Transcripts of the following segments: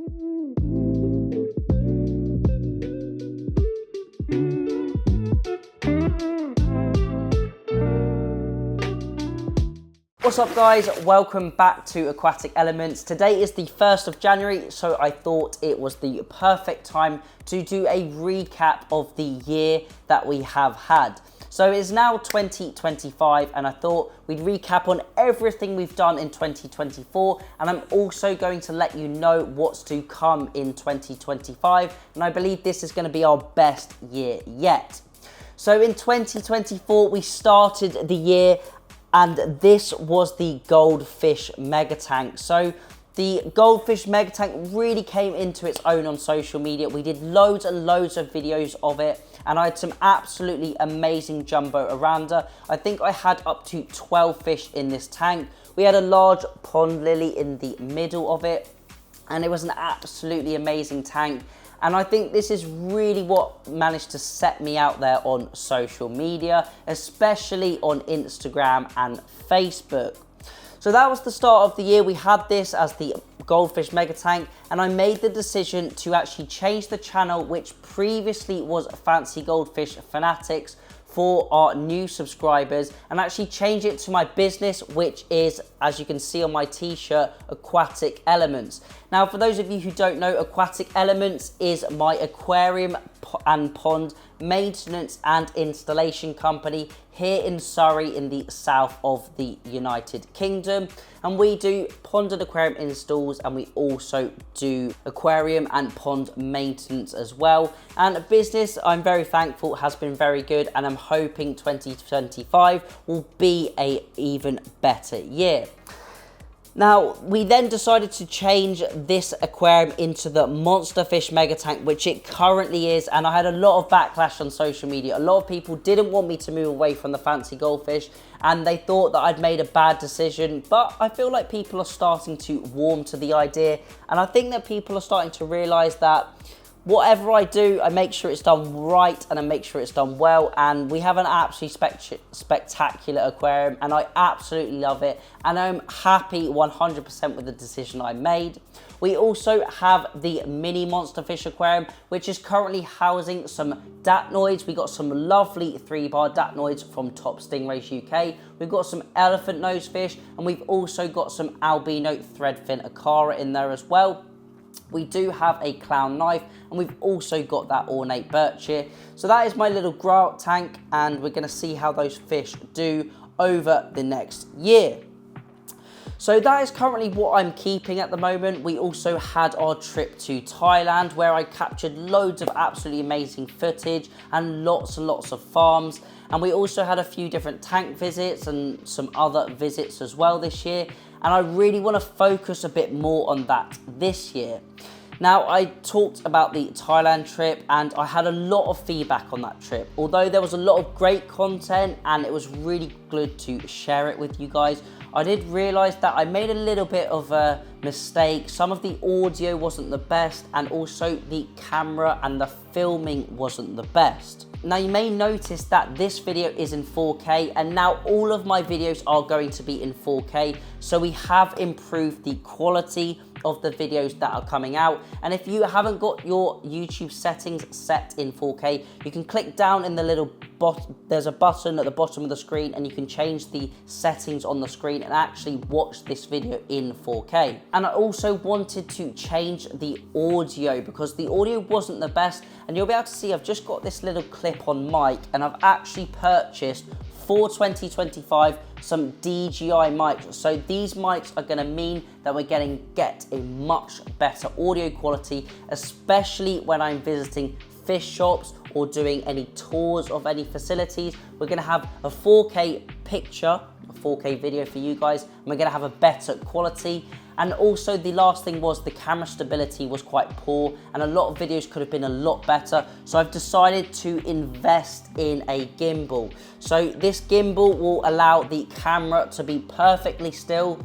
What's up guys, welcome back to Aquatic Elements. Today is the 1st of January, so I thought it was the perfect time to do a recap of the year that we have had. So it's now 2025 and I thought we'd recap on everything we've done in 2024, and I'm also going to let you know what's to come in 2025, and I believe this is going to be our best year yet. So in 2024 we started the year and this was the Goldfish Mega Tank. So the Goldfish Mega Tank really came into its own on social media. We did loads and loads of videos of it, and I had some absolutely amazing jumbo oranda. I think I had up to 12 fish in this tank. We had a large pond lily in the middle of it, and it was an absolutely amazing tank. And I think this is really what managed to set me out there on social media, especially on Instagram and Facebook. So that was the start of the year. We had this as the Goldfish Mega Tank, and I made the decision to actually change the channel, which previously was Fancy Goldfish Fanatics, for our new subscribers, and actually change it to my business, which is, as you can see on my t-shirt, Aquatic Elements. Now, for those of you who don't know, Aquatic Elements is my aquarium and pond maintenance and installation company here in Surrey in the south of the United Kingdom, and we do pond and aquarium installs, and we also do aquarium and pond maintenance as well. And business, I'm very thankful, has been very good, and I'm hoping 2025 will be an even better year. Now, we then decided to change this aquarium into the Monster Fish Mega Tank, which it currently is, and I had a lot of backlash on social media. A lot of people didn't want me to move away from the Fancy Goldfish, and they thought that I'd made a bad decision, but I feel like people are starting to warm to the idea, and I think that people are starting to realise that whatever I do, I make sure it's done right and I make sure it's done well, and we have an absolutely spectacular aquarium, and I absolutely love it, and I'm happy 100% with the decision I made. We also have the mini Monster Fish aquarium, which is currently housing some datnoids. We got some lovely 3-bar datnoids from Top Stingrays UK. We've got some elephant nose fish, and we've also got some albino threadfin acara in there as well. We do have a clown knife, and we've also got that ornate birch here. So that is my little grow out tank, and we're going to see how those fish do over the next year. So that is currently what I'm keeping at the moment. We also had our trip to Thailand, where I captured loads of absolutely amazing footage and lots of farms. And we also had a few different tank visits and some other visits as well this year. And I really want to focus a bit more on that this year. Now, I talked about the Thailand trip, and I had a lot of feedback on that trip. Although there was a lot of great content and it was really good to share it with you guys, I did realise that I made a little bit of a mistake. Some of the audio wasn't the best, and also the camera and the filming wasn't the best. Now, you may notice that this video is in 4K, and now all of my videos are going to be in 4K. So we have improved the quality of the videos that are coming out. And if you haven't got your YouTube settings set in 4K, you can click down in the little there's a button at the bottom of the screen, and you can change the settings on the screen and actually watch this video in 4K. And I also wanted to change the audio because the audio wasn't the best, and you'll be able to see I've just got this little clip-on mic, and I've actually purchased for 2025 some DJI mics. So these mics are going to mean that we're going to get a much better audio quality, especially when I'm visiting fish shops or doing any tours of any facilities. We're going to have a 4K picture, a 4K video for you guys, and we're going to have a better quality. And also the last thing was the camera stability was quite poor, and a lot of videos could have been a lot better. So I've decided to invest in a gimbal. So this gimbal will allow the camera to be perfectly still.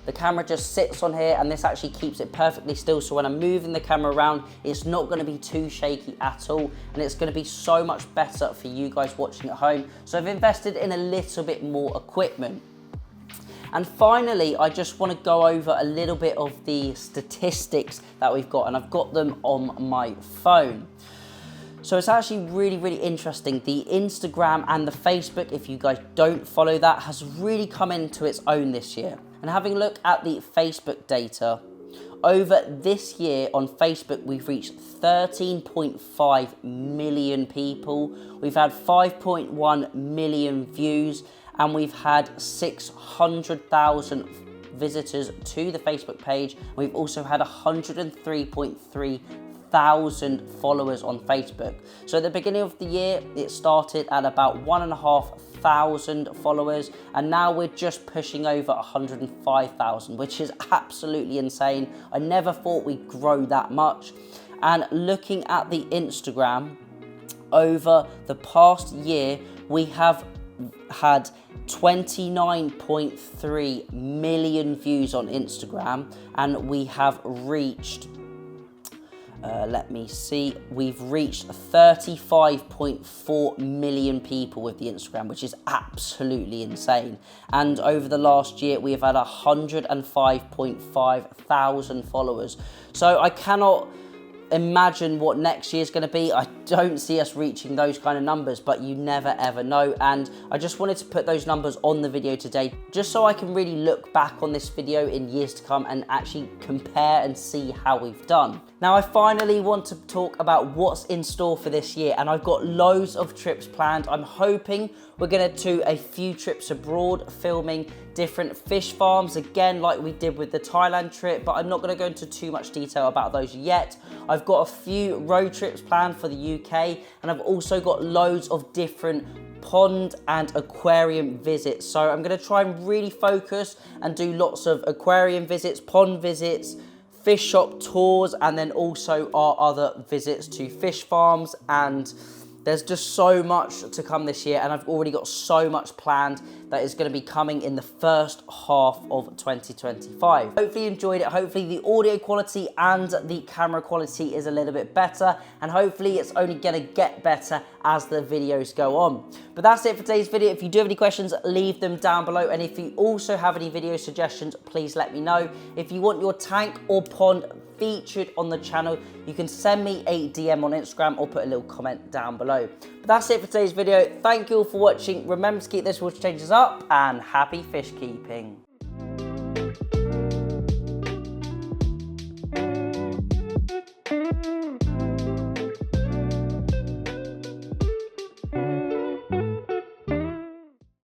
The camera just sits on here, and this actually keeps it perfectly still. So when I'm moving the camera around, it's not going to be too shaky at all, and it's going to be so much better for you guys watching at home. So I've invested in a little bit more equipment. And finally, I just want to go over a little bit of the statistics that we've got, and I've got them on my phone. So it's actually really, really interesting. The Instagram and the Facebook, if you guys don't follow that, has really come into its own this year. And having a look at the Facebook data, over this year on Facebook, we've reached 13.5 million people. We've had 5.1 million views, and we've had 600,000 visitors to the Facebook page. We've also had 103.3 thousand followers on Facebook. So at the beginning of the year, it started at about 1,500 followers, and now we're just pushing over 105,000, which is absolutely insane. I never thought we'd grow that much. And looking at the Instagram, over the past year, we have had 29.3 million views on Instagram, and we have reached we've reached 35.4 million people with the Instagram, which is absolutely insane. And over the last year, we have had 105.5 thousand followers. So I cannot imagine what next year's going to be. I don't see us reaching those kind of numbers, but you never ever know. And I just wanted to put those numbers on the video today, just so I can really look back on this video in years to come and actually compare and see how we've done. Now, I finally want to talk about what's in store for this year, and I've got loads of trips planned. I'm hoping we're going to do a few trips abroad, filming different fish farms, again, like we did with the Thailand trip, but I'm not going to go into too much detail about those yet. I've got a few road trips planned for the UK, and I've also got loads of different pond and aquarium visits. So I'm going to try and really focus and do lots of aquarium visits, pond visits, fish shop tours, and then also our other visits to fish farms. And there's just so much to come this year, and I've already got so much planned that is going to be coming in the first half of 2025. Hopefully you enjoyed it. Hopefully the audio quality and the camera quality is a little bit better, and hopefully it's only going to get better as the videos go on. But that's it for today's video. If you do have any questions, leave them down below, and if you also have any video suggestions, please let me know. If you want your tank or pond featured on the channel, you can send me a DM on Instagram or put a little comment down below. But that's it for today's video. Thank you all for watching. Remember to keep those water changes up, and happy fish keeping.